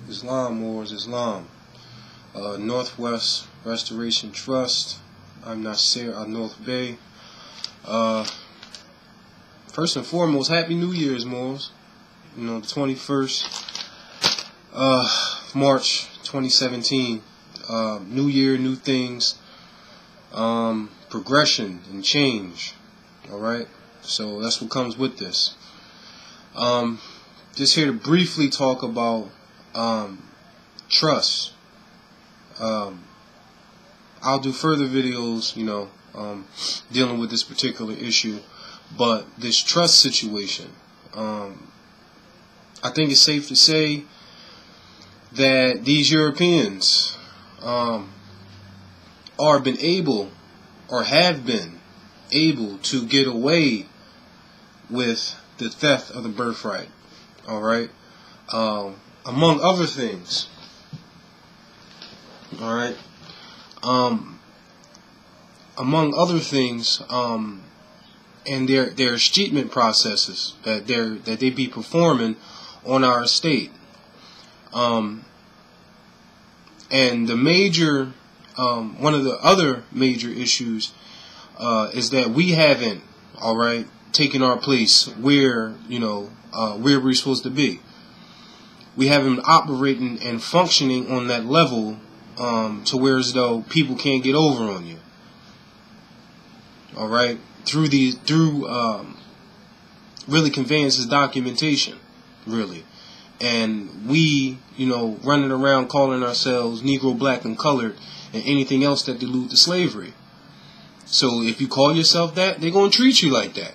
Islam Wars, Islam. Northwest Restoration Trust. I'm Nasir at North Bay. First and foremost, Happy New Year's, Moors. You know, the 21st March 2017. New year, new things. Progression and change. Alright? So that's what comes with this. Just here to briefly talk about trust. I'll do further videos, you know, dealing with this particular issue, but this trust situation, I think it's safe to say that these Europeans are been able, or have been able, to get away with the theft of the birthright. All right, among other things. All right. Among other things, and their escheatment processes that they be performing on our estate. And the major, one of the other major issues is that we haven't, all right, taken our place where, you know, where we're supposed to be. We haven't been operating and functioning on that level to where as though people can't get over on you. All right, through really conveyances documentation, really, and we, you know, running around calling ourselves Negro, Black, and Colored, and anything else that allude to slavery. So if you call yourself that, they're gonna treat you like that.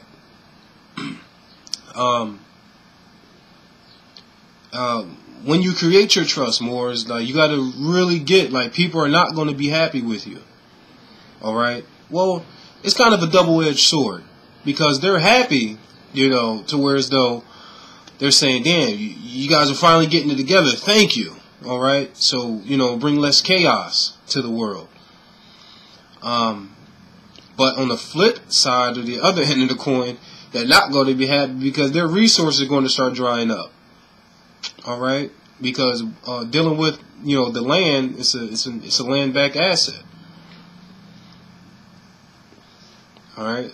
When you create your trust, Moors, like, you got to really get, like, people are not going to be happy with you. All right. Well, it's kind of a double-edged sword, because they're happy, you know, to where as though they're saying, "Damn, you guys are finally getting it together. Thank you." All right. So, you know, bring less chaos to the world. But on the flip side, or the other end of the coin, they're not going to be happy because their resources are going to start drying up. All right, because dealing with, you know, the land, it's a land back asset. All right,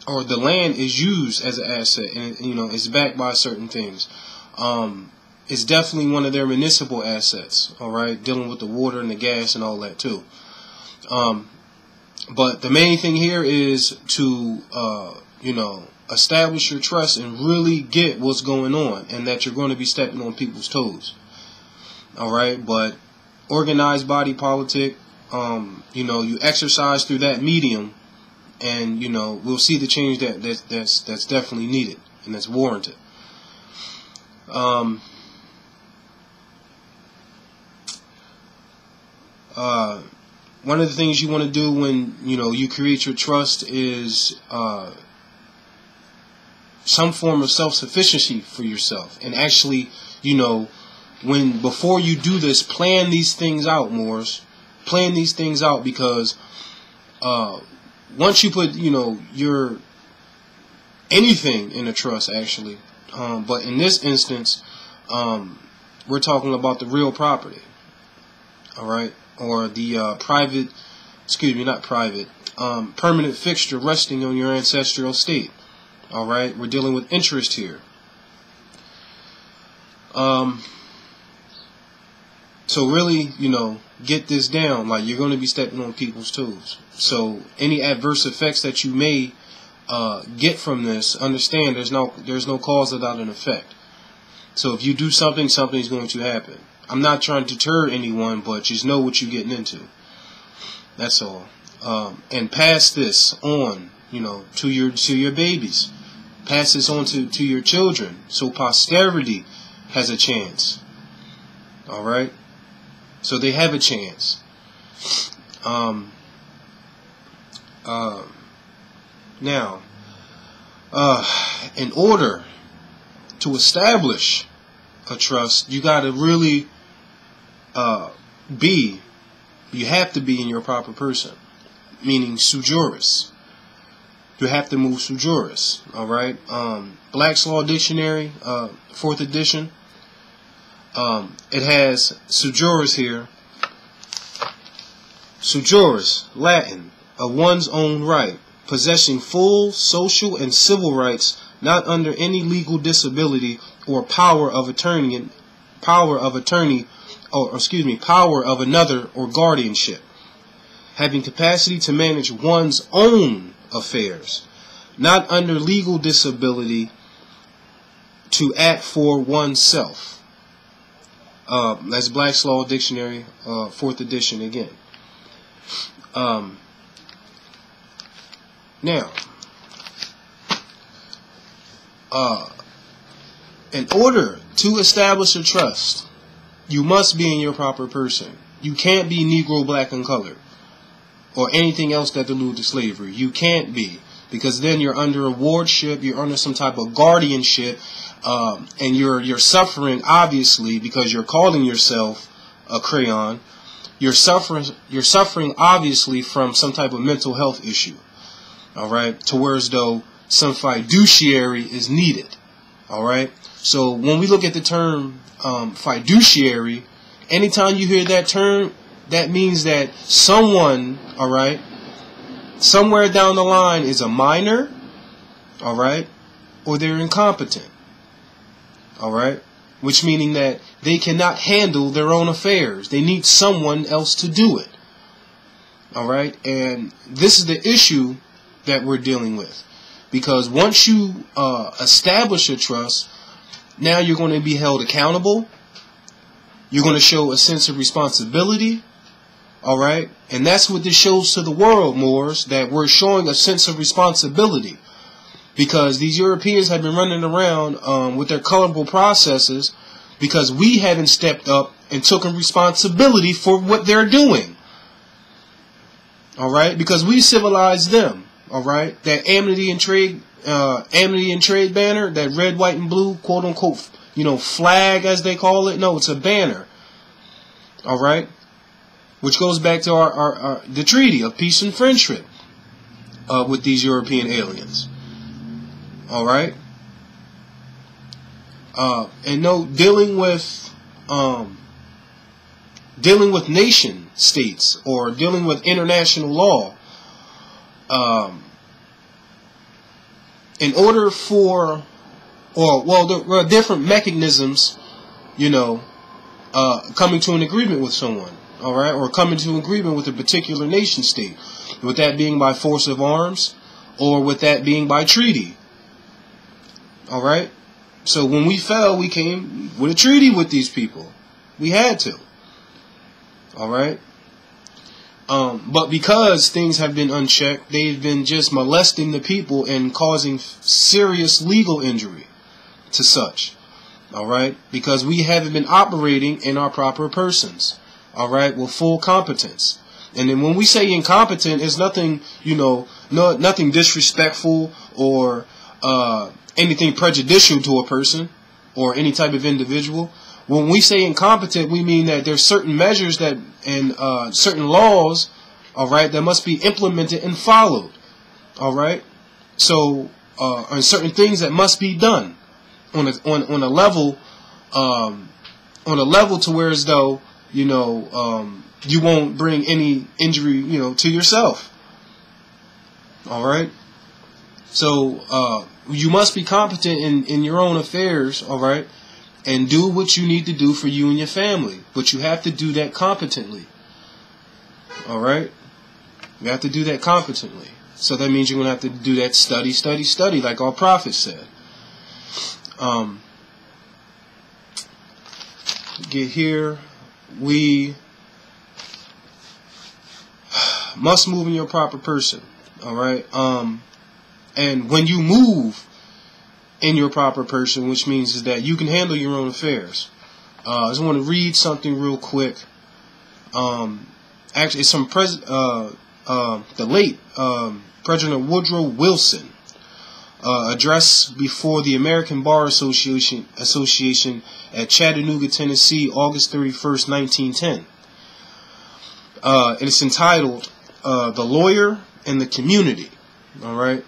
or the land is used as an asset, and, you know, it's backed by certain things. It's definitely one of their municipal assets. All right, dealing with the water and the gas and all that too. But the main thing here is to you know, establish your trust and really get what's going on, and that you're going to be stepping on people's toes. All right, but organized body politic, you know, you exercise through that medium, and, you know, we'll see the change that's definitely needed and that's warranted. One of the things you want to do when, you know, you create your trust is some form of self-sufficiency for yourself, and actually, you know, before you do this, plan these things out, Moors. Plan these things out, because once you put, you know, your anything in a trust, actually, but in this instance, we're talking about the real property, all right, or the permanent fixture resting on your ancestral estate. All right, we're dealing with interest here. So really, you know, get this down. Like, you're going to be stepping on people's toes. So any adverse effects that you may get from this, understand there's no cause without an effect. So if you do something, something's going to happen. I'm not trying to deter anyone, but just know what you're getting into. That's all. And pass this on, you know, to your babies. Pass this on to your children, so posterity has a chance. All right, so they have a chance. Now, in order to establish a trust, you got to really you have to be in your proper person, meaning sui juris. you have to move sui juris. All right. Black's Law Dictionary, 4th edition. It has sui juris here. Sui juris, Latin, of one's own right, possessing full social and civil rights, not under any legal disability or power of attorney, power of another or guardianship, having capacity to manage one's own affairs, not under legal disability to act for oneself. That's Black's Law Dictionary, 4th edition again. Now, in order to establish a trust, you must be in your proper person. You can't be Negro, black, and colored, or anything else that alludes to slavery. You can't be, because then you're under a wardship, you're under some type of guardianship, and you're suffering, obviously, because you're calling yourself a crayon. You're suffering obviously from some type of mental health issue. All right, to where as though some fiduciary is needed. All right, so when we look at the term fiduciary, anytime you hear that term, that means that someone, all right, somewhere down the line is a minor, all right, or they're incompetent, all right, which meaning that they cannot handle their own affairs. They need someone else to do it, all right, and this is the issue that we're dealing with, because once you establish a trust, now you're going to be held accountable. You're going to show a sense of responsibility. All right. And that's what this shows to the world, Moors, that we're showing a sense of responsibility, because these Europeans have been running around with their colorful processes because we haven't stepped up and taken responsibility for what they're doing. All right. Because we civilized them. All right. That amnesty and trade banner, that red, white, and blue, quote unquote, flag as they call it. No, it's a banner. All right, which goes back to our the treaty of peace and friendship with these European aliens. All right, and no dealing with nation states or dealing with international law. In order for, there are different mechanisms, coming to an agreement with someone, all right, or coming to an agreement with a particular nation state, with that being by force of arms, or with that being by treaty, all right. So when we fell, we came with a treaty with these people. We had to, all right. But because things have been unchecked, they've been just molesting the people and causing serious legal injury to such. All right, because we haven't been operating in our proper persons. All right, with full competence. And then when we say incompetent, it's nothing, nothing disrespectful or anything prejudicial to a person or any type of individual. When we say incompetent, we mean that there's certain measures that and certain laws, all right, that must be implemented and followed, all right. So, and certain things that must be done on a level, to where as though you won't bring any injury, to yourself, all right. So, you must be competent in your own affairs, all right. And do what you need to do for you and your family. But you have to do that competently. Alright? You have to do that competently. So that means you're going to have to do that study, like our prophet said. Get here. We must move in your proper person. Alright? And when you move in your proper person, which means is that you can handle your own affairs. I just want to read something real quick. Actually, it's from the late President Woodrow Wilson address before the American Bar Association at Chattanooga, Tennessee, August 31st, 1910. And it's entitled "The Lawyer and the Community." All right.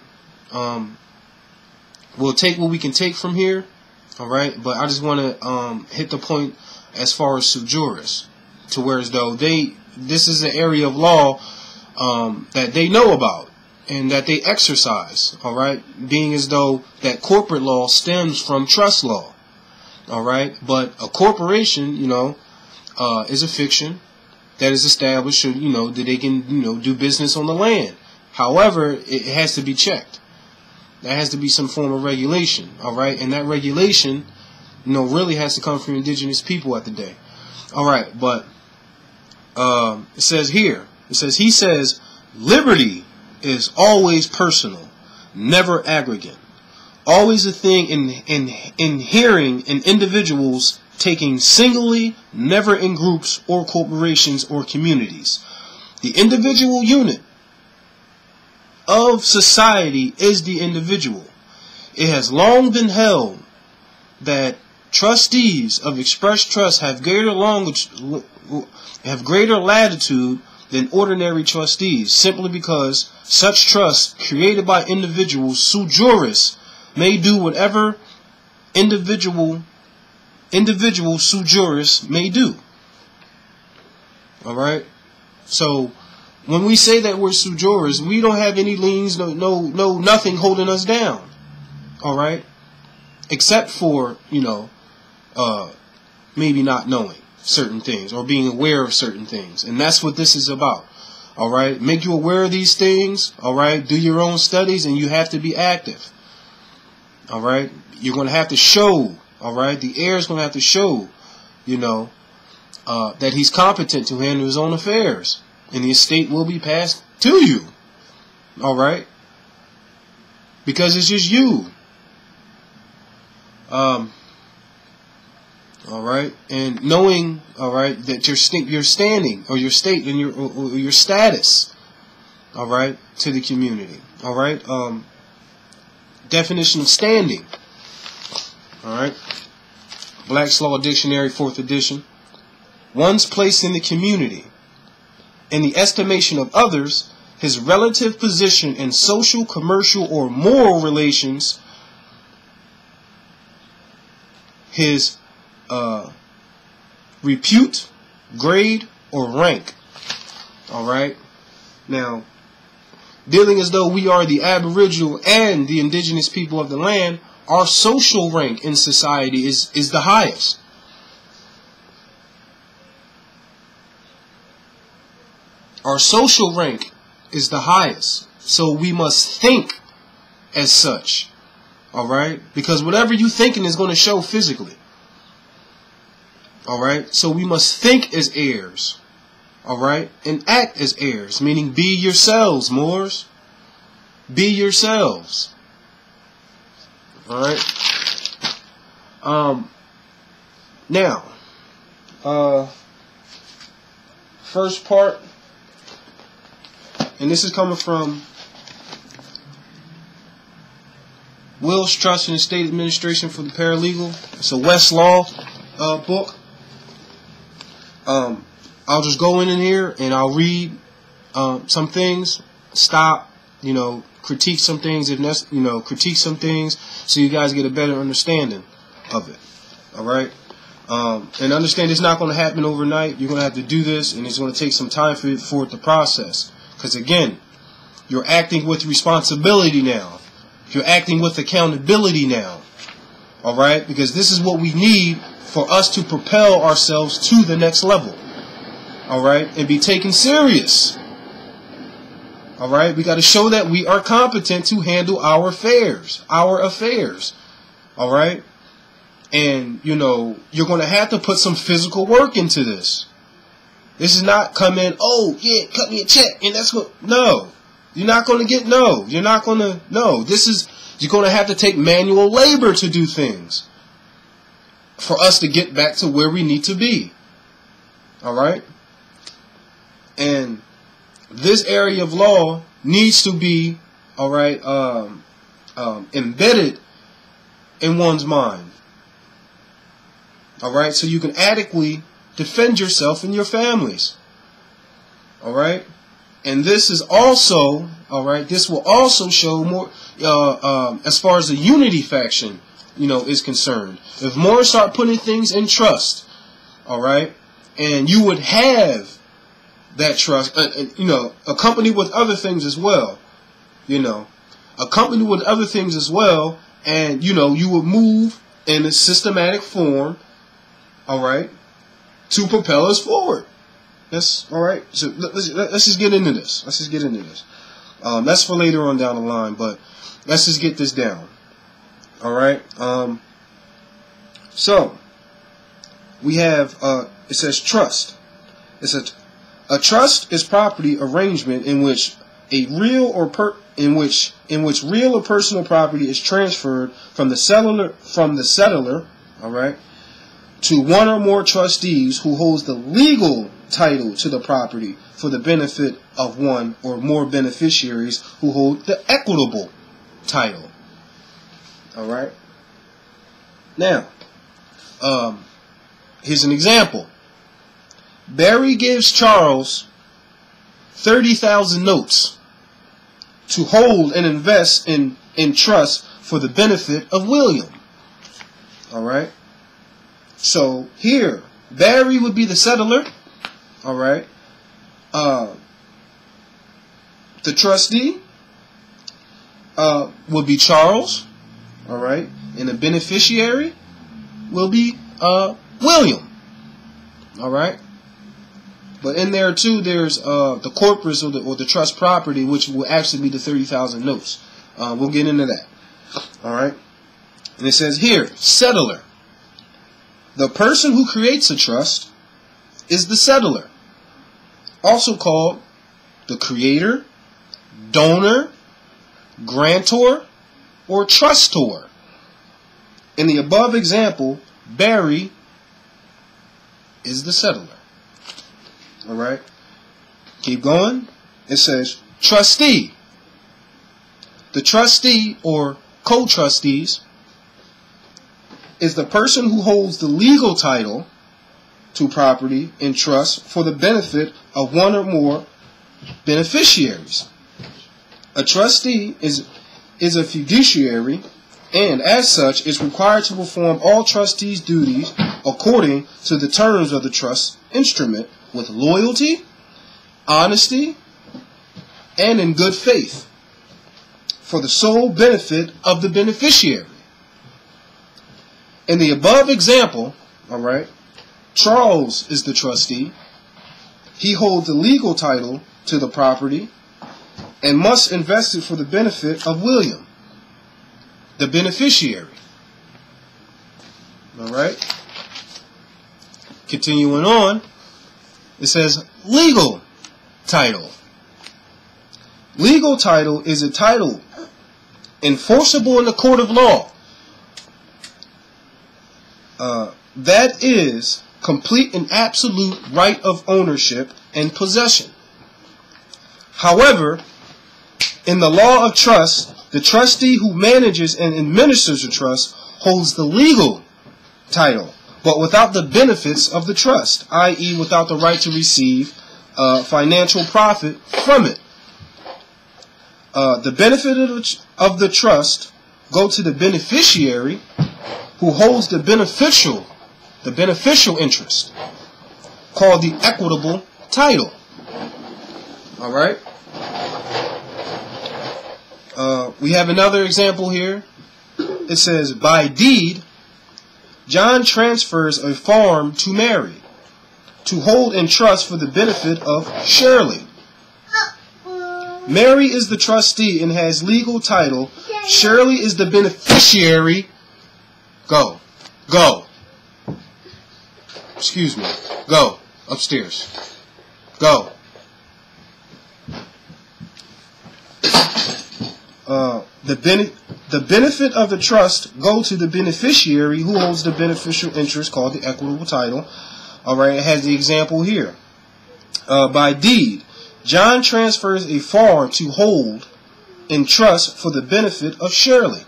we'll take what we can take from here. All right, but I just want to hit the point as far as sui juris, to where as though this is an area of law that they know about and that they exercise. All right, being as though that corporate law stems from trust law. All right, but a corporation, is a fiction that is established, that they can, do business on the land. However, it has to be checked. There has to be some form of regulation, all right? And that regulation, really has to come from indigenous people at the day. All right, but it says here, he says, liberty is always personal, never aggregate. Always a thing inhering in individuals taking singly, never in groups or corporations or communities. The individual unit of society is the individual. It has long been held that trustees of express trust have greater latitude than ordinary trustees, simply because such trusts created by individuals sui juris may do whatever individual sui juris may do. All right, so when we say that we're sui juris, we don't have any liens, no, nothing holding us down. All right, except for maybe not knowing certain things or being aware of certain things, and that's what this is about. All right, make you aware of these things. All right, do your own studies, and you have to be active. All right, you're going to have to show. All right, the heir is going to have to show, that he's competent to handle his own affairs. And the estate will be passed to you. All right? Because it's just you. All right? And knowing, all right, that your standing or your state and your status, all right, to the community. All right? Definition of standing. All right? Black's Law Dictionary, 4th edition. One's place in the community. In the estimation of others, his relative position in social, commercial, or moral relations, his repute, grade, or rank. All right? Now, dealing as though we are the aboriginal and the indigenous people of the land, our social rank in society is the highest. Our social rank is the highest. So we must think as such. All right? Because whatever you're thinking is going to show physically. All right? So we must think as heirs. All right? And act as heirs. Meaning be yourselves, Moors. Be yourselves. All right? Now, first part. And this is coming from Wills, Trust, and Estate Administration for the Paralegal. It's a Westlaw book. I'll just go in here and I'll read some things, stop, critique some things if necessary, critique some things so you guys get a better understanding of it. All right? And understand it's not going to happen overnight. You're going to have to do this, and it's going to take some time for it to process. Because again, you're acting with responsibility now. You're acting with accountability now. All right? Because this is what we need for us to propel ourselves to the next level. All right? And be taken serious. All right? We got to show that we are competent to handle our affairs. All right? And, you're going to have to put some physical work into this. This is not come in, oh, yeah, cut me a check, and that's what, no. You're not going to get, no. You're not going to, no. You're going to have to take manual labor to do things for us to get back to where we need to be. All right? And this area of law needs to be, all right, embedded in one's mind. All right? So you can adequately defend yourself and your families. All right? And this is also, all right, this will also show more, as far as the unity faction, is concerned. If Moorish start putting things in trust, all right, and you would have that trust, accompanied with other things as well, accompanied with other things as well, and, you would move in a systematic form, all right, to propel us forward. That's all right. So let's just get into this. That's for later on down the line, but let's just get this down. All right. So we have it says trust. It says a trust is property arrangement in which real or personal property is transferred from the settler, all right, to one or more trustees who holds the legal title to the property for the benefit of one or more beneficiaries who hold the equitable title. All right. Now, here's an example. Barry gives Charles 30,000 notes to hold and invest in trust for the benefit of William. All right. So here, Barry would be the settler. All right. The trustee would be Charles. All right. And the beneficiary will be William. All right. But in there too, there's the corpus or the trust property, which will actually be the 30,000 notes. We'll get into that. All right. And it says here, settler. The person who creates a trust is the settler, also called the creator, donor, grantor, or trustor. In the above example, Barry is the settler. All right. Keep going. It says trustee. The trustee or co-trustees is the person who holds the legal title to property in trust for the benefit of one or more beneficiaries. A trustee is a fiduciary and, as such, is required to perform all trustees' duties according to the terms of the trust instrument with loyalty, honesty, and in good faith for the sole benefit of the beneficiary. In the above example, all right, Charles is the trustee. He holds the legal title to the property and must invest it for the benefit of William, the beneficiary. All right. Continuing on, it says legal title. Legal title is a title enforceable in the court of law. That is complete and absolute right of ownership and possession. However, in the law of trust, the trustee who manages and administers the trust holds the legal title, but without the benefits of the trust, i.e. without the right to receive financial profit from it. The benefit of the trust go to the beneficiary who holds the beneficial interest, called the equitable title. All right. We have another example here. It says, by deed, John transfers a farm to Mary to hold in trust for the benefit of Shirley. Mary is the trustee and has legal title. Shirley is the beneficiary. Go. Excuse me. Go upstairs. Go. The benefit of the trust go to the beneficiary who holds the beneficial interest, called the equitable title. All right, it has the example here. By deed, John transfers a farm to hold in trust for the benefit of Shirley.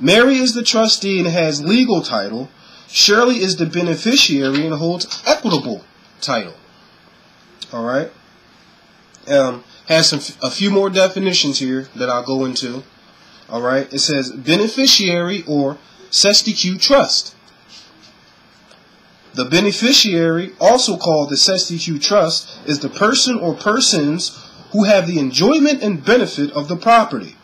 Mary is the trustee and has legal title. Shirley is the beneficiary and holds equitable title. All right. Has a few more definitions here that I'll go into. All right. It says beneficiary or cestui trust. The beneficiary, also called the cestui trust, is the person or persons who have the enjoyment and benefit of the property.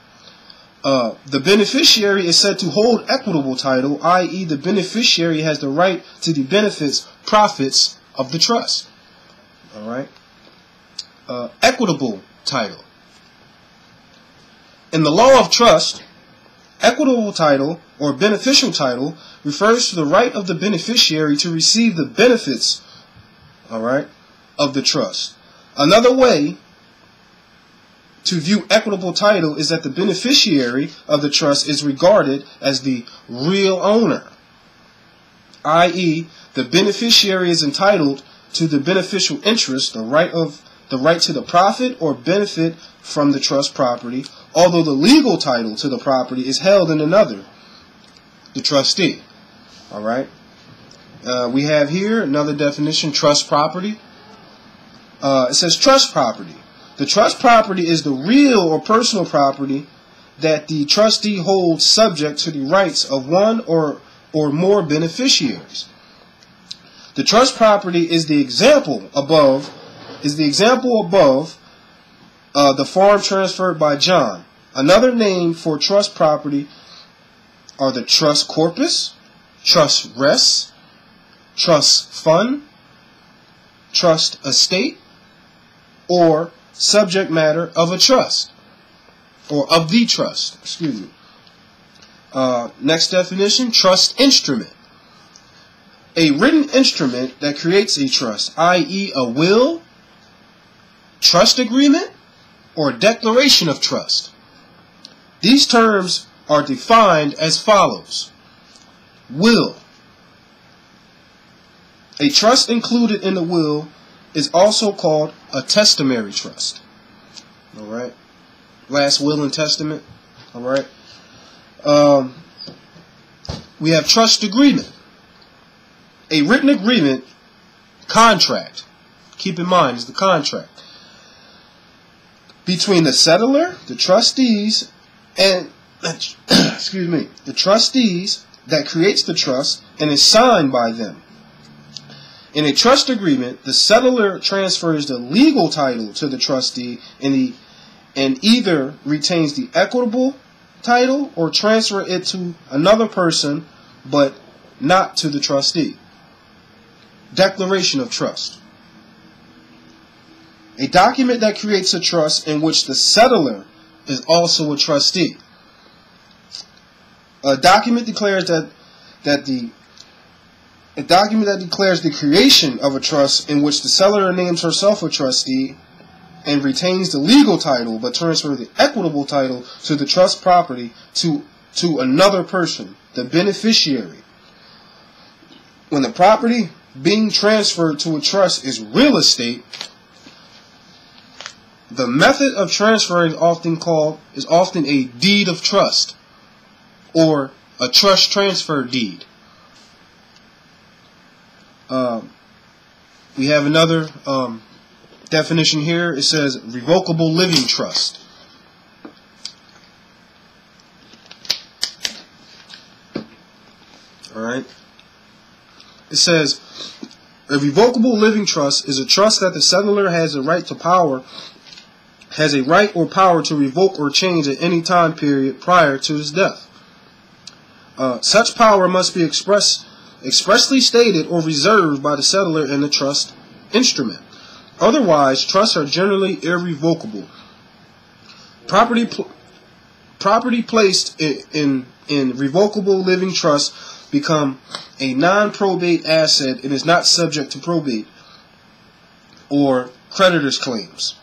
The beneficiary is said to hold equitable title, i.e. the beneficiary has the right to the profits of the trust. All right. Equitable title. In the law of trust, equitable title or beneficial title refers to the right of the beneficiary to receive the benefits, all right, of the trust. Another way to view equitable title is that the beneficiary of the trust is regarded as the real owner, i.e., the beneficiary is entitled to the beneficial interest, the right to the profit or benefit from the trust property, although the legal title to the property is held in another, the trustee. All right. We have here another definition: trust property. It says trust property. The trust property is the real or personal property that the trustee holds subject to the rights of one or more beneficiaries. The trust property is the example above. The farm transferred by John. Another name for trust property are the trust corpus, trust res, trust fund, trust estate, or subject matter of a trust, or of the trust. Excuse me. Next definition: trust instrument. A written instrument that creates a trust, i.e. a will, trust agreement, or declaration of trust. These terms are defined as follows. Will. A trust included in the will is also called a testamentary trust. All right. Last will and testament. All right. We have trust agreement. A written agreement, contract. Keep in mind, is the contract between the settlor, the trustees, and the trustees that creates the trust and is signed by them. In a trust agreement, the settlor transfers the legal title to the trustee and either retains the equitable title or transfer it to another person, but not to the trustee. Declaration of trust. A document that creates a trust in which the settlor is also a trustee. A document declares the creation of a trust in which the settlor names herself a trustee and retains the legal title but transfers the equitable title to the trust property to another person, the beneficiary. When the property being transferred to a trust is real estate, the method of transfer is often a deed of trust or a trust transfer deed. We have another definition here. It says revocable living trust. All right. It says a revocable living trust is a trust that the settlor has a right or power to revoke or change at any time period prior to his death. Such power must be expressly stated or reserved by the settlor in the trust instrument. Otherwise, trusts are generally irrevocable. Property placed in revocable living trust become a non-probate asset and is not subject to probate or creditor's claims.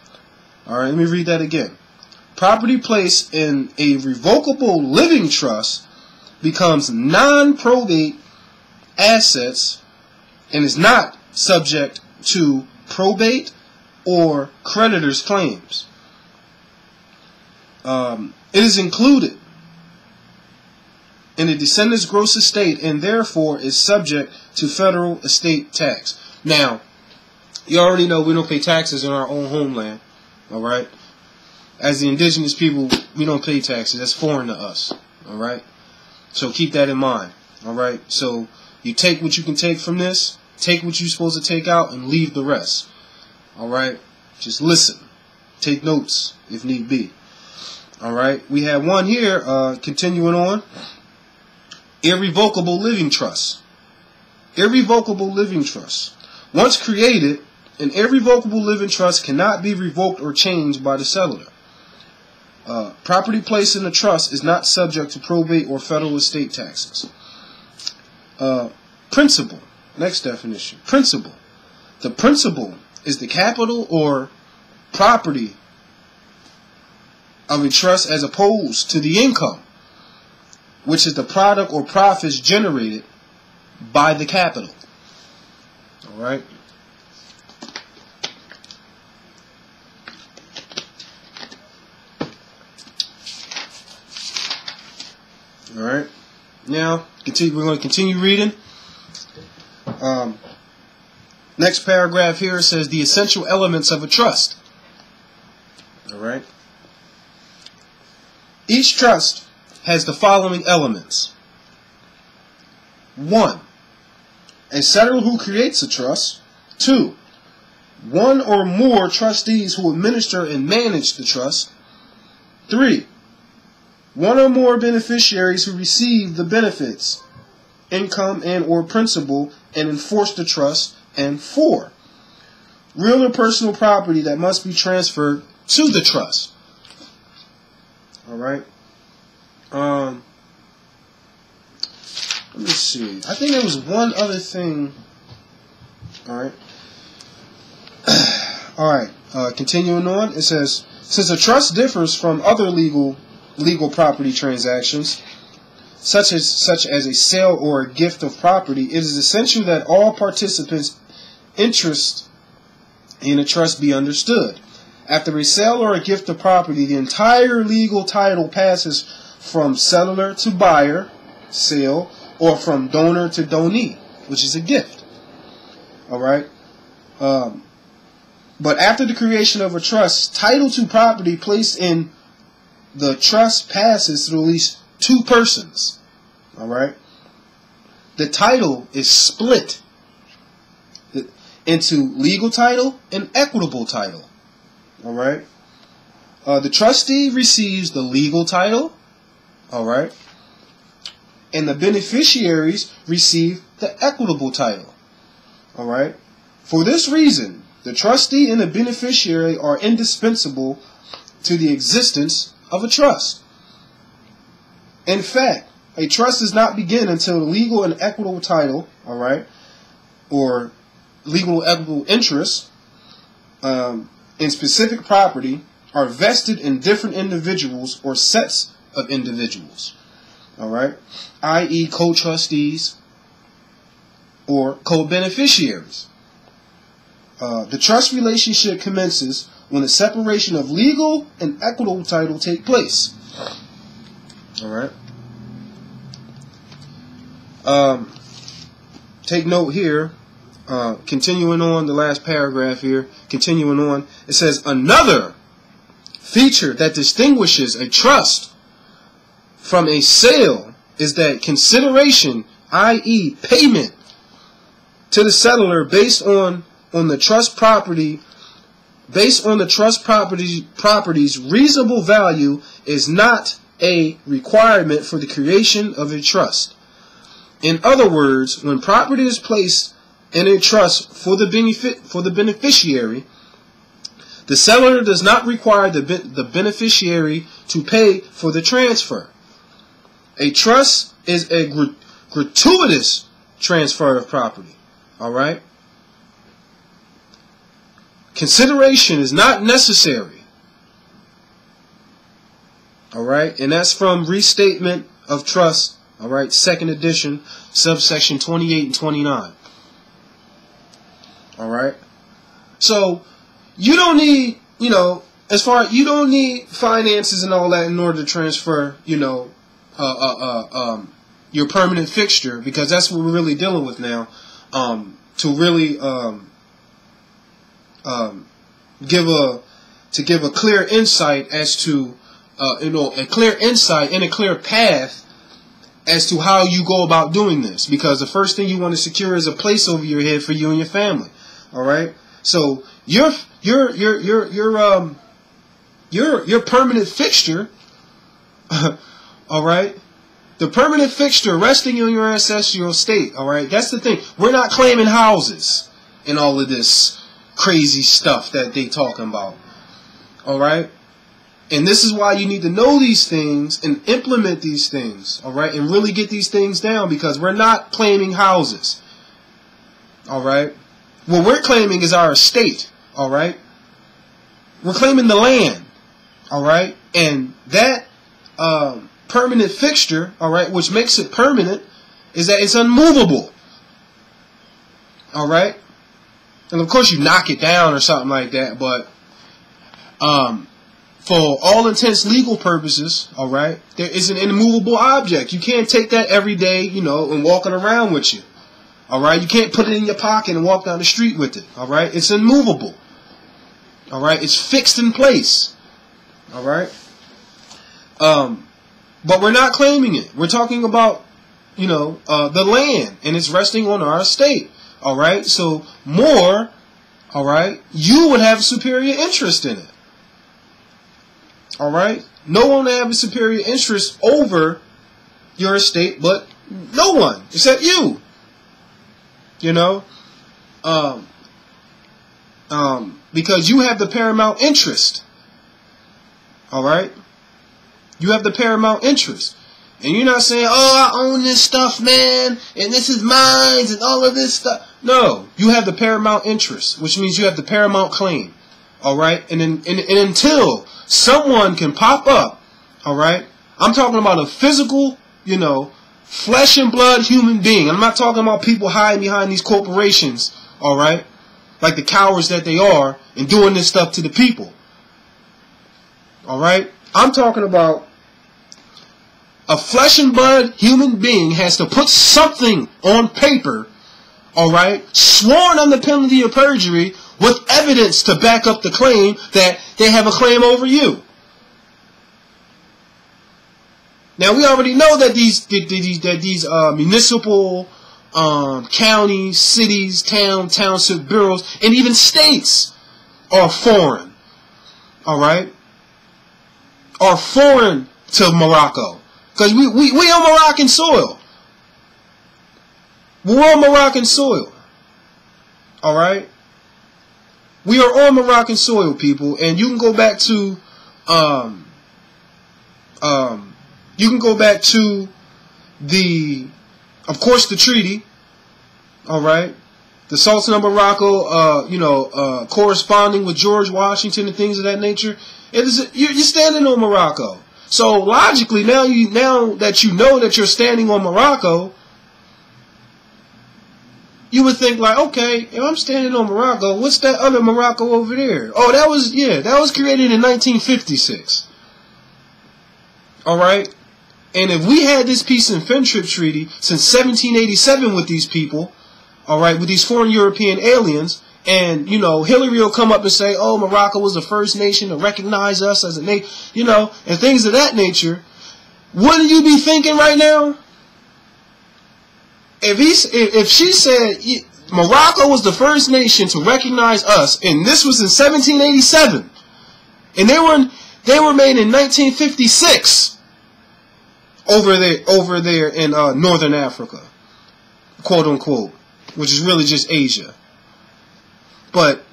All right, let me read that again. Property placed in a revocable living trust becomes non-probate assets and is not subject to probate or creditor's claims. It is included in the descendant's gross estate and therefore is subject to federal estate tax. Now, you already know we don't pay taxes in our own homeland. All right. As the indigenous people, we don't pay taxes. That's foreign to us. All right. So keep that in mind. All right. So you take what you can take from this, take what you're supposed to take out, and leave the rest. All right. Just listen. Take notes if need be. All right. We have one here. Continuing on. Irrevocable living trust. Irrevocable living trust. Once created, an irrevocable living trust cannot be revoked or changed by the settlor. Property placed in a trust is not subject to probate or federal estate taxes. Principal. Next definition. Principal. The principal is the capital or property of a trust as opposed to the income, which is the product or profits generated by the capital. All right. All right. Now, we're going to continue reading. Next paragraph here says the essential elements of a trust. All right. Each trust has the following elements. 1. A settlor who creates a trust. 2. One or more trustees who administer and manage the trust. 3. One or more beneficiaries who receive the benefits, income and or principal, and enforce the trust. And 4. Real or personal property that must be transferred to the trust. All right. Let me see. I think there was one other thing. All right. All right. Continuing on, it says, since a trust differs from other legal property transactions, such as a sale or a gift of property, it is essential that all participants' interest in a trust be understood. After a sale or a gift of property, the entire legal title passes from settlor to buyer, sale, or from donor to donee, which is a gift. All right. But after the creation of a trust, title to property placed in the trust passes through at least 2 persons. All right. The title is split into legal title and equitable title. All right. The trustee receives the legal title. All right. And the beneficiaries receive the equitable title. All right. For this reason, the trustee and the beneficiary are indispensable to the existence of a trust. In fact, a trust does not begin until the legal and equitable title, all right, or legal and equitable interest in specific property are vested in different individuals or sets of individuals, all right, i.e. co-trustees or co-beneficiaries. The trust relationship commences when the separation of legal and equitable title take place. All right. Take note here. Continuing on the last paragraph here. Continuing on, it says another feature that distinguishes a trust from a sale is that consideration, i.e., payment to the settlor based on the trust property. Based on the trust property's reasonable value is not a requirement for the creation of a trust. In other words, when property is placed in a trust for the beneficiary, the seller does not require the beneficiary to pay for the transfer. A trust is a gratuitous transfer of property. All right? Consideration is not necessary. All right? And that's from Restatement of Trust, all right, 2nd edition, subsection 28 and 29. All right? So, you don't need, you don't need finances and all that in order to transfer, your permanent fixture, because that's what we're really dealing with now, to really give to give a clear insight as to, a clear insight and a clear path as to how you go about doing this. Because the first thing you want to secure is a place over your head for you and your family. All right. So your permanent fixture, all right. The permanent fixture resting in your ancestral estate, all right? That's the thing. We're not claiming houses and all of this crazy stuff that they talking about, all right? And this is why you need to know these things and implement these things, all right? And really get these things down, because we're not claiming houses, all right? What we're claiming is our estate, all right? We're claiming the land, all right? And that permanent fixture, all right, which makes it permanent, is that it's unmovable, all right? And of course you knock it down or something like that, but for all intents legal purposes, all right, there is an immovable object. You can't take that every day, you know, and walking around with you, all right? You can't put it in your pocket and walk down the street with it, all right? It's immovable, all right? It's fixed in place, all right? But we're not claiming it. We're talking about, you know, the land, and it's resting on our estate. All right. So more, all right, you would have superior interest in it. All right. No one would have a superior interest over your estate, but no one except you. You know, because you have the paramount interest. All right. You have the paramount interest. And you're not saying, oh, I own this stuff, man, and this is mine, and all of this stuff. No, you have the paramount interest, which means you have the paramount claim. All right? And until someone can pop up, all right? I'm talking about a physical, you know, flesh and blood human being. I'm not talking about people hiding behind these corporations, all right? Like the cowards that they are, and doing this stuff to the people. All right? I'm talking about a flesh and blood human being has to put something on paper, all right, sworn under penalty of perjury, with evidence to back up the claim that they have a claim over you. Now, we already know that these municipal, counties, cities, township bureaus, and even states are foreign, all right, are foreign to Morocco. Because we on Moroccan soil. We're on Moroccan soil. All right? We are on Moroccan soil, people. And you can go back to of course, the treaty. All right? The Sultan of Morocco, corresponding with George Washington and things of that nature. You're standing on Morocco. So logically, now that you know that you're standing on Morocco, you would think like, okay, if I'm standing on Morocco, what's that other Morocco over there? Oh, that was created in 1956. All right, and if we had this peace and friendship treaty since 1787 with these people, all right, with these foreign European aliens. And, you know, Hillary will come up and say, oh, Morocco was the first nation to recognize us as a nation, you know, and things of that nature. Wouldn't you be thinking right now? If she said Morocco was the first nation to recognize us, and this was in 1787, and they were made in 1956 over there in Northern Africa, quote unquote, which is really just Asia. But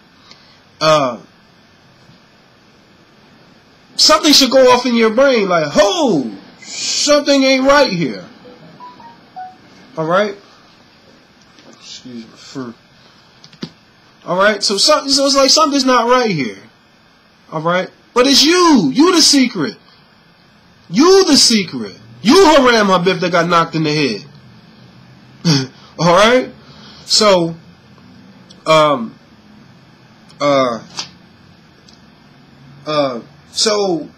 something should go off in your brain like, oh, something ain't right here. All right? Excuse me. All right? So it's like something's not right here. All right? But it's you. You the secret. You the secret. You Haram Habib that got knocked in the head. All right? So, so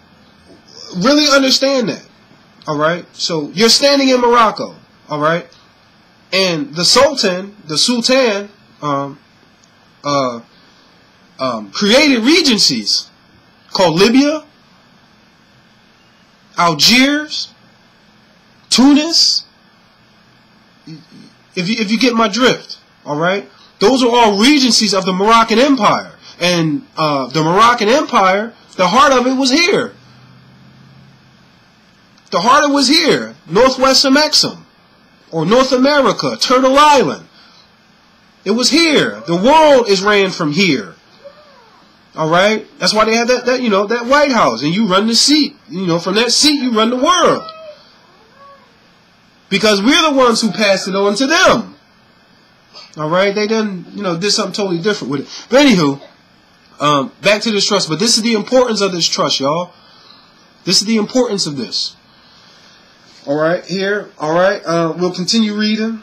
really understand that, all right? So you're standing in Morocco, all right? And the Sultan, created regencies, called Libya, Algiers, Tunis. If you get my drift, all right? Those are all regencies of the Moroccan Empire. And the Moroccan Empire, the heart of it was here. The heart of it was here. Northwest Amexem, or North America, Turtle Island. It was here. The world is ran from here. All right? That's why they had that White House. And you run the seat. From that seat, you run the world. Because we're the ones who passed it on to them. All right? They done, did something totally different with it. But anywho, back to this trust. But this is the importance of this trust, y'all. This is the importance of this. All right, here. All right, we'll continue reading.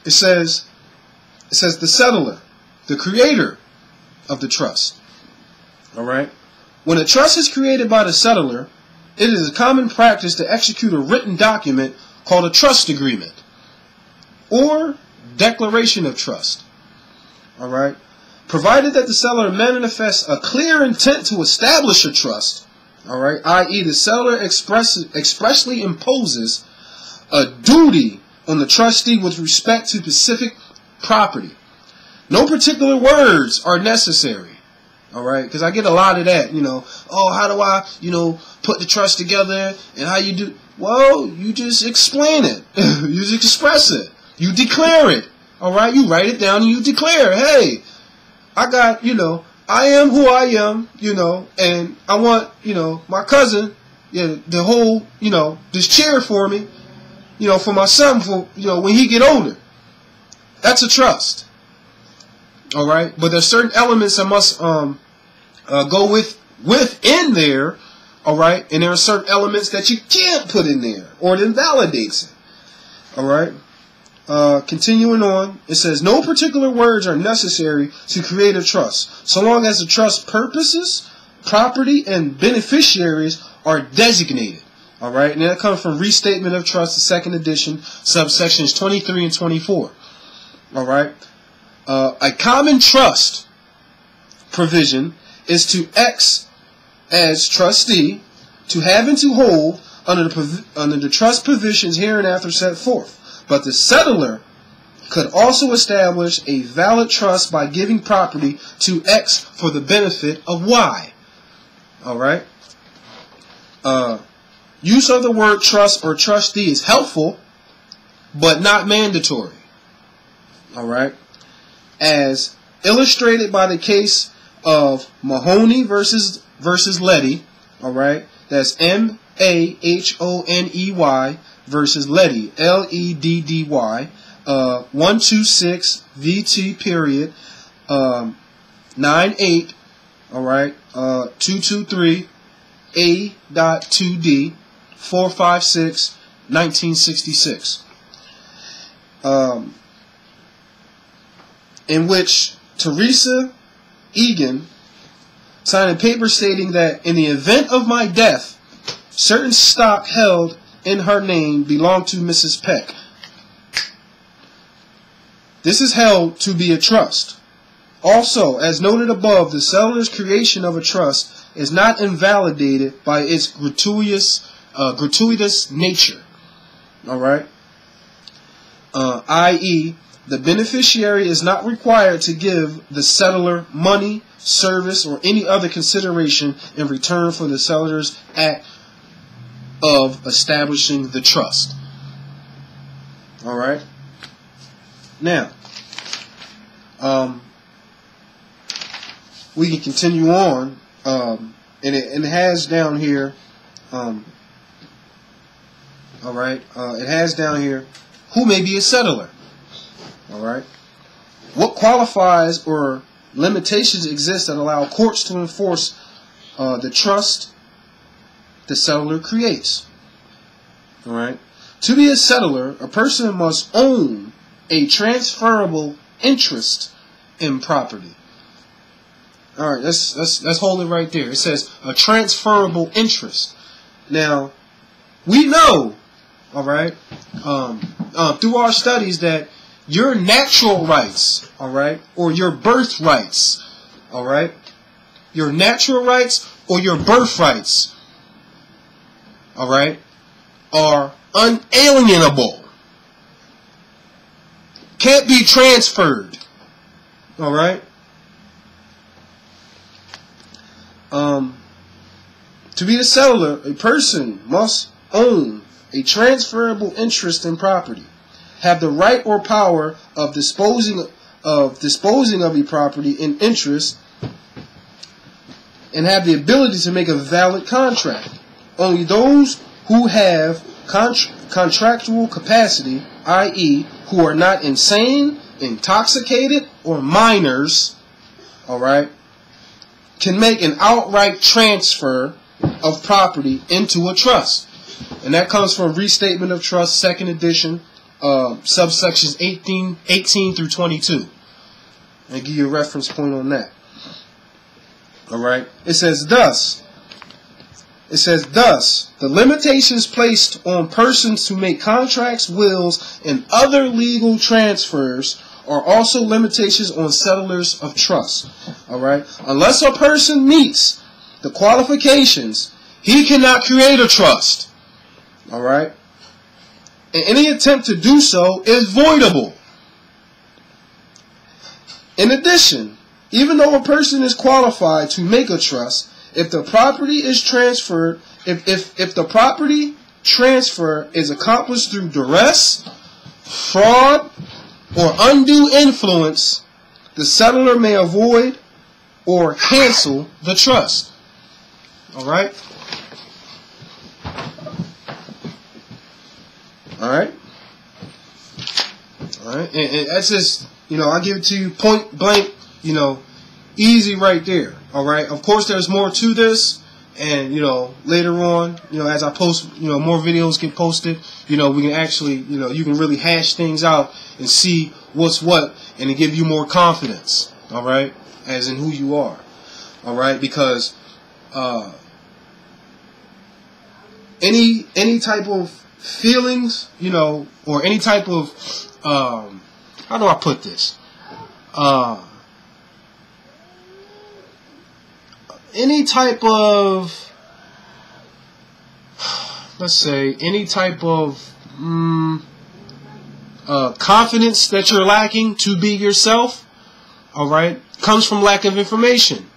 It says the settler, the creator of the trust. All right. When a trust is created by the settler, it is a common practice to execute a written document called a trust agreement or declaration of trust. All right. Provided that the settler manifests a clear intent to establish a trust, all right, i.e. the settler expressly imposes a duty on the trustee with respect to specific property. No particular words are necessary. All right, because I get a lot of that, oh, how do I, put the trust together and how you do? Well, you just explain it. You just express it. You declare it. All right, you write it down and you declare, hey, I got, I am who I am, and I want, my cousin, to hold, this chair for me, for my son, for, when he get older. That's a trust. All right, but there's certain elements that must go within there. All right, and there are certain elements that you can't put in there, or it invalidates it. All right. Continuing on, it says, no particular words are necessary to create a trust, so long as the trust purposes, property, and beneficiaries are designated. All right, and that comes from Restatement of Trust, the second edition, subsections 23 and 24. All right, a common trust provision is to X as trustee, to have and to hold under the trust provisions hereinafter set forth. But the settler could also establish a valid trust by giving property to X for the benefit of Y. All right. Use of the word trust or trustee is helpful, but not mandatory. All right. As illustrated by the case of Mahoney versus Leddy. All right. That's Mahoney versus Leddy, Leddy, 126 VT period 98, all right, 223 A.2D 456 1966, in which Teresa Egan signed a paper stating that in the event of my death, certain stock held in her name belonged to Mrs. Peck. This is held to be a trust. Also, as noted above, the settler's creation of a trust is not invalidated by its gratuitous nature. All right? I.e., the beneficiary is not required to give the settler money, service, or any other consideration in return for the settler's act of establishing the trust. All right. Now, we can continue on, and it has down here. All right. It has down here who may be a settler. All right. What qualifies or limitations exist that allow courts to enforce the trust the settler creates. All right. To be a settler, a person must own a transferable interest in property. All right, let's hold it right there. It says a transferable interest. Now, we know, all right, through our studies that your natural rights, all right, or your birth rights, all right, your natural rights or your birthrights, all right, are unalienable. Can't be transferred. All right. To be a settlor, a person must own a transferable interest in property, have the right or power of disposing of a property in interest, and have the ability to make a valid contract. Only those who have contractual capacity, i.e., who are not insane, intoxicated, or minors, all right, can make an outright transfer of property into a trust. And that comes from Restatement of Trust, 2nd edition, subsections 18 through 22. I'll give you a reference point on that. All right. It says thus, the limitations placed on persons to make contracts, wills, and other legal transfers are also limitations on settlers of trust. All right. Unless a person meets the qualifications, he cannot create a trust. All right. And any attempt to do so is voidable. In addition, even though a person is qualified to make a trust, if the property is transferred, if the property transfer is accomplished through duress, fraud, or undue influence, the settlor may avoid or cancel the trust. All right? All right? All right? And that's just, I give it to you point blank, easy right there. All right? Of course, there's more to this. And, later on, as I post, more videos get posted, we can actually, you can really hash things out and see what's what and to give you more confidence. All right? As in who you are. All right? Because any type of feelings, or any type of, how do I put this? Any type of, let's say, any type of confidence that you're lacking to be yourself, all right, comes from lack of information.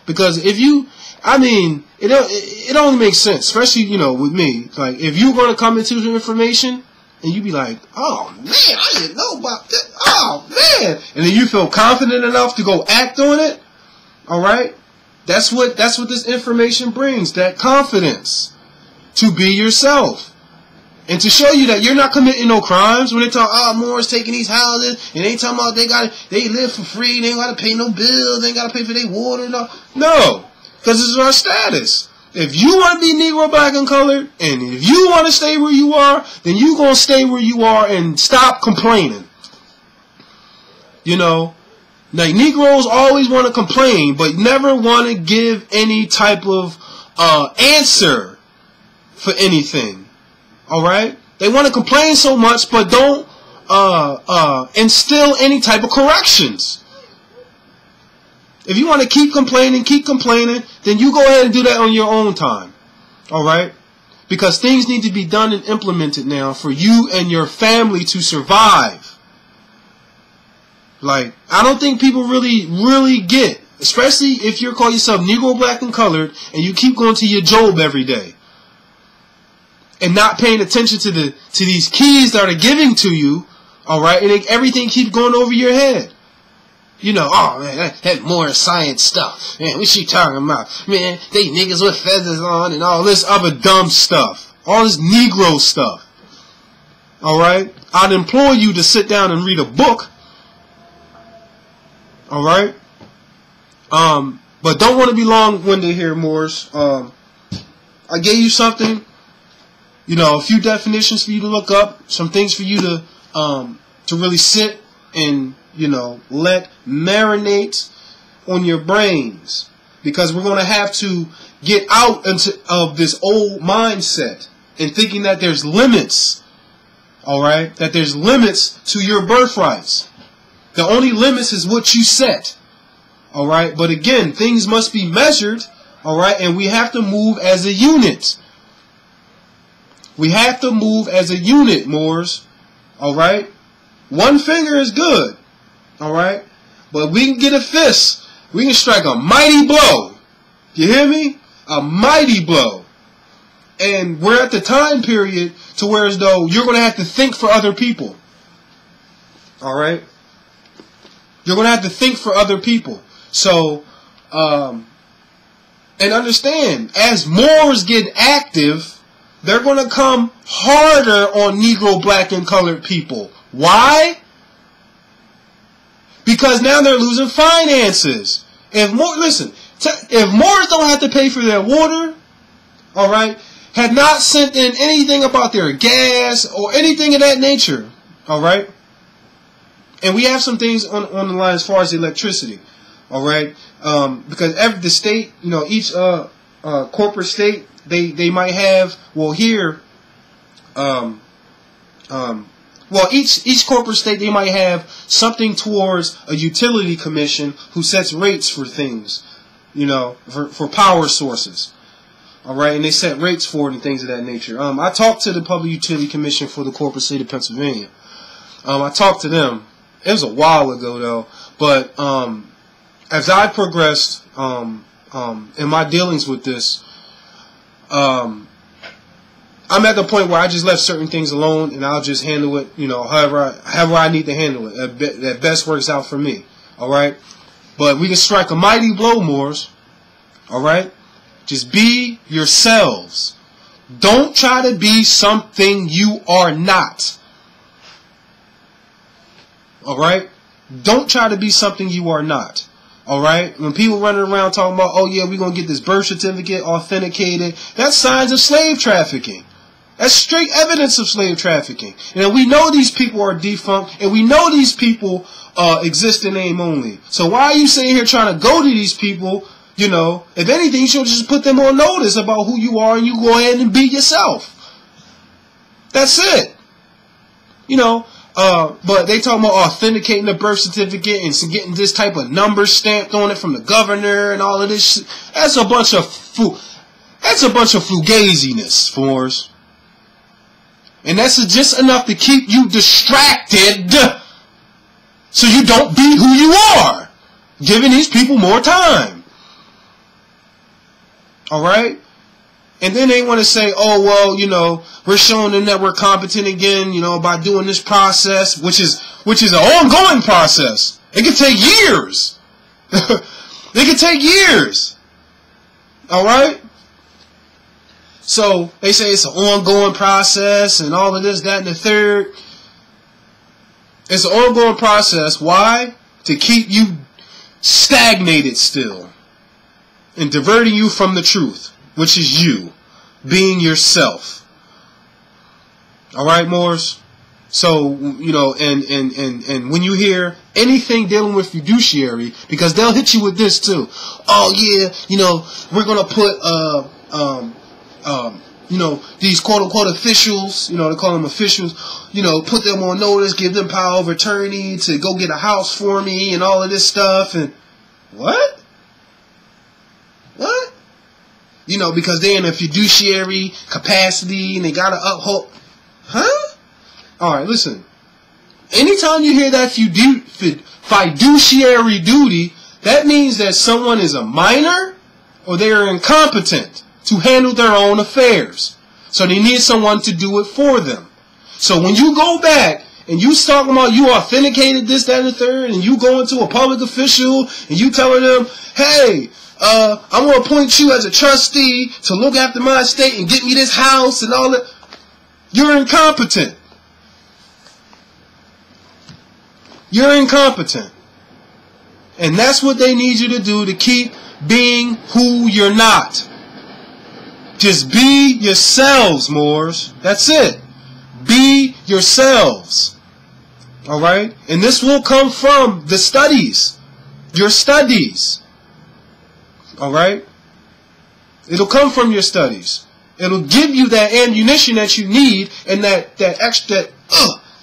Because if you, it only makes sense, especially, with me. Like, if you're going to come into the information and you be like, oh, man, I didn't know about that. Oh, man. And then you feel confident enough to go act on it, all right? That's what this information brings, that confidence to be yourself. And to show you that you're not committing no crimes. When they talk, Moorish taking these houses, and they talking about they live for free, they ain't got to pay no bills, they ain't got to pay for their water. No, because this is our status. If you want to be Negro, black, and colored, and if you want to stay where you are, then you going to stay where you are and stop complaining. Like, Negroes always want to complain, but never want to give any type of answer for anything. All right? They want to complain so much, but don't instill any type of corrections. If you want to keep complaining, then you go ahead and do that on your own time. All right? Because things need to be done and implemented now for you and your family to survive. Like, I don't think people really get, especially if you call yourself Negro, black, and colored, and you keep going to your job every day and not paying attention to these keys that are giving to you, all right, and everything keeps going over your head. Oh man, that Moorish science stuff, man, what she talking about? Man, they niggas with feathers on and all this other dumb stuff, all this Negro stuff. All right, I'd implore you to sit down and read a book. All right, but don't want to be long-winded here, Moorish. I gave you something, a few definitions for you to look up, some things for you to really sit and let marinate on your brains, because we're going to have to get out of this old mindset and thinking that there's limits. All right, that there's limits to your birthrights. The only limits is what you set. All right. But again, things must be measured. All right. And we have to move as a unit. We have to move as a unit, Moors. All right. One finger is good. All right. But we can get a fist. We can strike a mighty blow. You hear me? A mighty blow. And we're at the time period to where as though you're going to have to think for other people. All right. You're going to have to think for other people. So, and understand, as Moors get active, they're going to come harder on Negro, black, and colored people. Why? Because now they're losing finances. If Moors don't have to pay for their water, all right, have not sent in anything about their gas or anything of that nature, all right, and we have some things on the line as far as electricity, all right, because the state, you know, each corporate state, they might have, well, here, well, each corporate state, they might have something towards a utility commission who sets rates for things, you know, for power sources. All right, and they set rates for it and things of that nature. I talked to the Public Utility Commission for the corporate state of Pennsylvania. I talked to them. It was a while ago, though. But as I progressed in my dealings with this, I'm at the point where I just left certain things alone, and I'll just handle it, you know, however I need to handle it. That best works out for me. All right, but we can strike a mighty blow, Moors. All right. Just be yourselves. Don't try to be something you are not. Alright? Don't try to be something you are not. Alright? When people running around talking about, oh yeah, we're going to get this birth certificate authenticated, that's signs of slave trafficking. That's straight evidence of slave trafficking. And we know these people are defunct, and we know these people exist in name only. So why are you sitting here trying to go to these people? You know, if anything, you should just put them on notice about who you are, and you go ahead and be yourself. That's it. You know, but they talking about authenticating the birth certificate and getting this type of number stamped on it from the governor and all of this shit. That's a bunch of fugaziness, Fours. And that's just enough to keep you distracted so you don't be who you are, giving these people more time. All right? And then they want to say, oh, well, you know, we're showing them that we're competent again, you know, by doing this process, which is an ongoing process. It can take years. It can take years. All right? So they say it's an ongoing process and all of this, that, and the third. It's an ongoing process. Why? To keep you stagnated still. And diverting you from the truth, which is you, being yourself. All right, Moors? So, you know, and when you hear anything dealing with fiduciary, because they'll hit you with this too. Oh, yeah, you know, we're going to put, you know, these quote-unquote officials, you know, they call them officials, you know, put them on notice, give them power of attorney to go get a house for me and all of this stuff. And what? What? You know, because they're in a fiduciary capacity and they got to uphold. Huh? Alright, listen. Anytime you hear that fiduciary duty, that means that someone is a minor or they are incompetent to handle their own affairs. So they need someone to do it for them. So when you go back and you talking about you authenticated this, that, and the third, and you go into a public official and you telling them, hey, I'm going to appoint you as a trustee to look after my estate and get me this house and all that. You're incompetent. You're incompetent. And that's what they need you to do to keep being who you're not. Just be yourselves, Moors. That's it. Be yourselves. Alright? And this will come from the studies. Your studies. Alright? It'll come from your studies. It'll give you that ammunition that you need and that extra,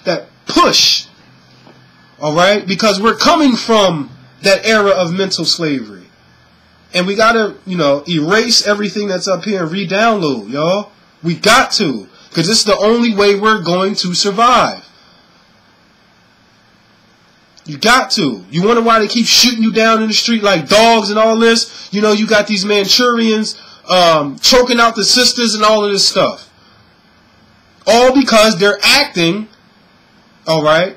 that push. Alright? Because we're coming from that era of mental slavery. And we got to, erase everything that's up here and re-download, y'all. We got to. Because it's the only way we're going to survive. You got to. You wonder why they keep shooting you down in the street like dogs and all this? You got these Manchurians choking out the sisters and all of this stuff. All because they're acting, all right,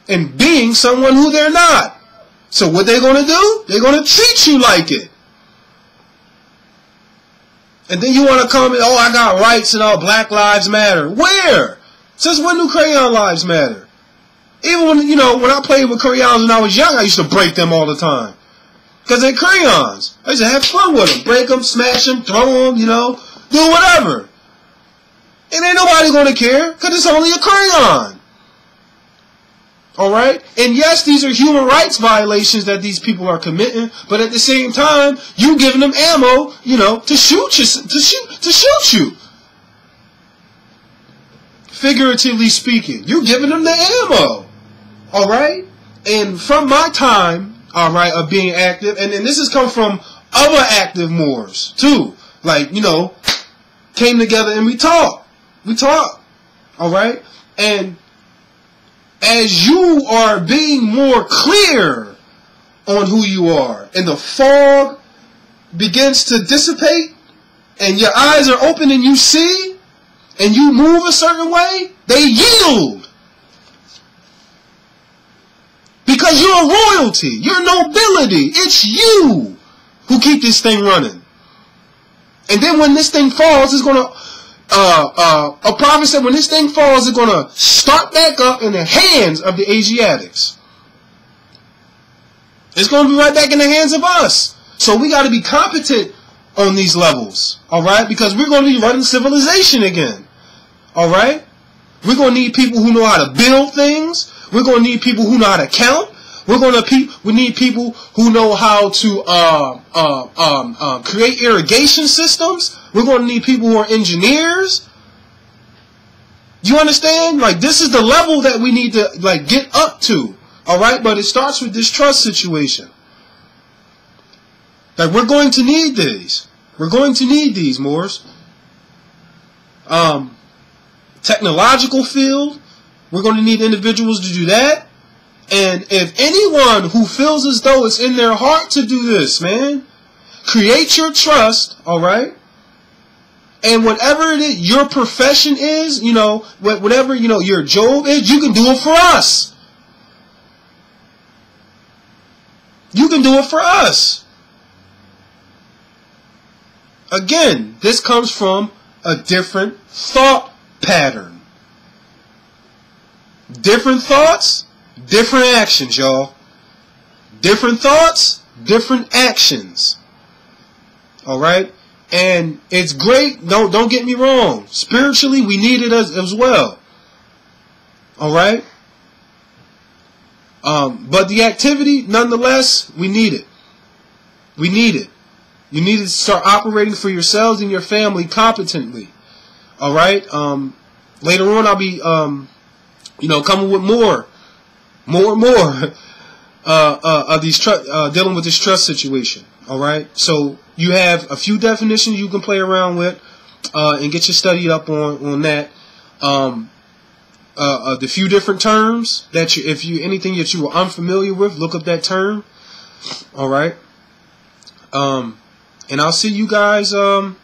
and being someone who they're not. So what they're going to do? They're going to treat you like it. And then you want to come and, I got rights and all, Black Lives Matter. Where? Since when do crayon lives matter? Even when, when I played with crayons when I was young, I used to break them all the time. Because they're crayons. I used to have fun with them. Break them, smash them, throw them, do whatever. And ain't nobody going to care because it's only a crayon. Alright? And yes, these are human rights violations that these people are committing, but at the same time, you giving them ammo, to shoot you. Figuratively speaking, you're giving them the ammo. Alright? And from my time, alright, of being active, and this has come from other active Moors, too. Like, came together and we talked. Alright? And as you are being more clear on who you are, and the fog begins to dissipate, and your eyes are open and you see, and you move a certain way, they yield. Because you're royalty, you're nobility. It's you who keep this thing running. And then when this thing falls, it's going to, a prophet said when this thing falls, it's going to start back up in the hands of the Asiatics. It's going to be right back in the hands of us. So we got to be competent on these levels, alright? Because we're going to be running civilization again, alright? We're going to need people who know how to build things. We're going to need people who know how to count. We need people who know how to create irrigation systems. We're going to need people who are engineers. You understand? Like, this is the level that we need to get up to. Alright? But it starts with this trust situation. Like, we're going to need these. We're going to need these, Moors. Technological field, we're going to need individuals to do that. And if anyone who feels as though it's in their heart to do this, man, create your trust, alright? And whatever it is, your profession is, whatever, your job is, you can do it for us. You can do it for us. Again, this comes from a different thought pattern. Different thoughts, different actions, y'all. Different thoughts, different actions. Alright? And it's great. Don't get me wrong. Spiritually, we need it as well. Alright? But the activity, nonetheless, we need it. We need it. You need to start operating for yourselves and your family competently. Alright? Later on, I'll be, coming with more of these dealing with this trust situation. Alright? So, you have a few definitions you can play around with, and get your study up on that. The few different terms that anything that you were unfamiliar with, look up that term. Alright? And I'll see you guys, within,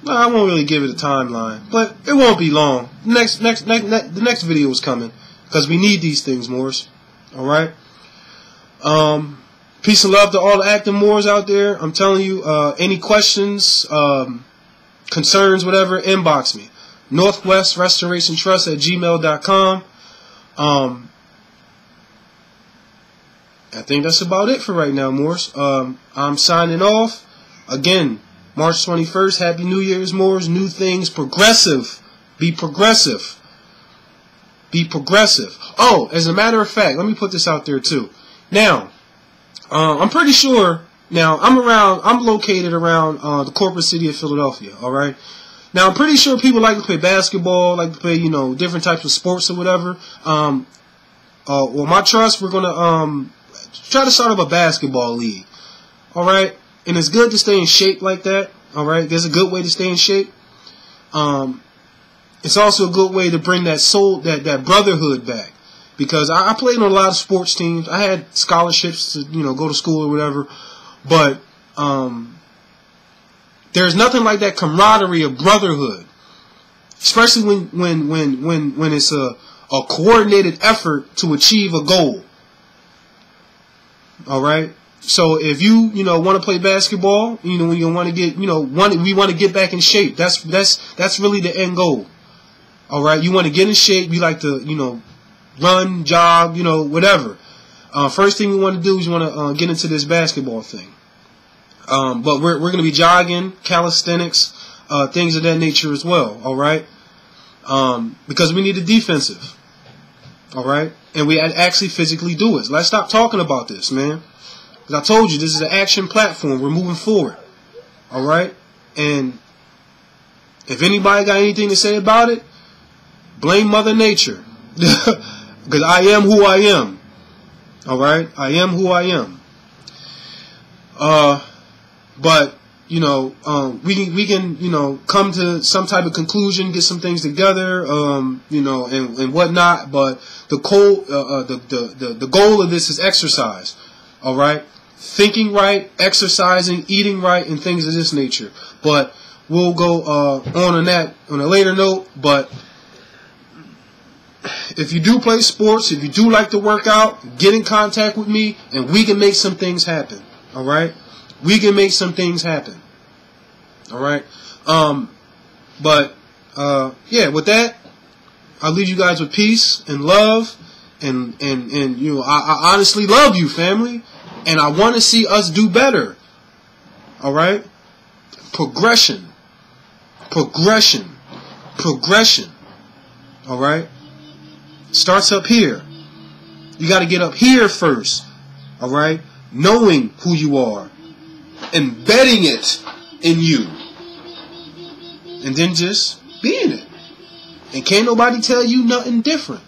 I won't really give it a timeline, but it won't be long. The next video is coming, because we need these things, Moors. Alright? Peace and love to all the active Moors out there. I'm telling you, any questions, concerns, whatever, inbox me. Northwestrestorationtrust@gmail.com. I think that's about it for right now, Moors. I'm signing off. Again, March 21st. Happy New Year's, Moors. New things. Progressive. Be progressive. Be progressive. Oh, as a matter of fact, let me put this out there too. Now, I'm pretty sure. Now, I'm located around the corporate city of Philadelphia. All right. Now, I'm pretty sure people like to play basketball, like to play, you know, different types of sports or whatever. Well, my trust, we're going to try to start up a basketball league. All right? And it's good to stay in shape like that. All right? There's a good way to stay in shape. It's also a good way to bring that soul, that brotherhood back. Because I played on a lot of sports teams. I had scholarships to, you know, go to school or whatever. But there's nothing like that camaraderie of brotherhood. Especially when it's a coordinated effort to achieve a goal. All right? So if you want to play basketball, you know, when you want to get, we want to get back in shape. That's really the end goal. All right? You want to get in shape. You like to, run, jog, whatever. First thing you want to do is you want to get into this basketball thing. But we're going to be jogging, calisthenics, things of that nature as well. All right? Because we need a defensive. All right? And we actually physically do it. Let's stop talking about this, man. Because I told you, this is an action platform. We're moving forward. All right? And if anybody got anything to say about it, blame Mother Nature. Because I am who I am. All right? I am who I am. But, we can, come to some type of conclusion, get some things together, and whatnot. But the goal of this is exercise. All right? Thinking right, exercising, eating right, and things of this nature. But we'll go on that on a later note. But if you do play sports, if you do like to work out, get in contact with me, and we can make some things happen. All right? We can make some things happen. All right? Yeah, with that, I'll leave you guys with peace and love. And I honestly love you, family. And I want to see us do better. All right? Progression. Progression. Progression. All right? Starts up here. You got to get up here first. All right? Knowing who you are. Embedding it in you. And then just being it. And can't nobody tell you nothing different.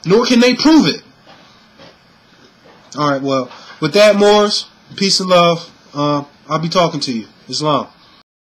Nor can they prove it. Alright, well, with that, Moors, peace and love. I'll be talking to you. Islam.